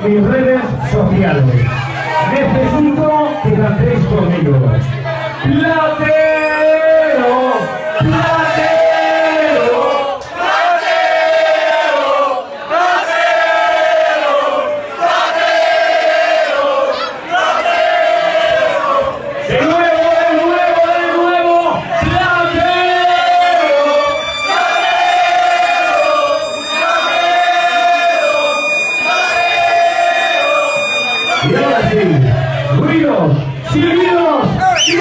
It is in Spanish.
mis redes sociales. Necesito que cantéis conmigo. Platero, platero, platero, platero, platero, platero. De nuevo, platero, platero, platero. Y ahora sí, ruidos, silbidos y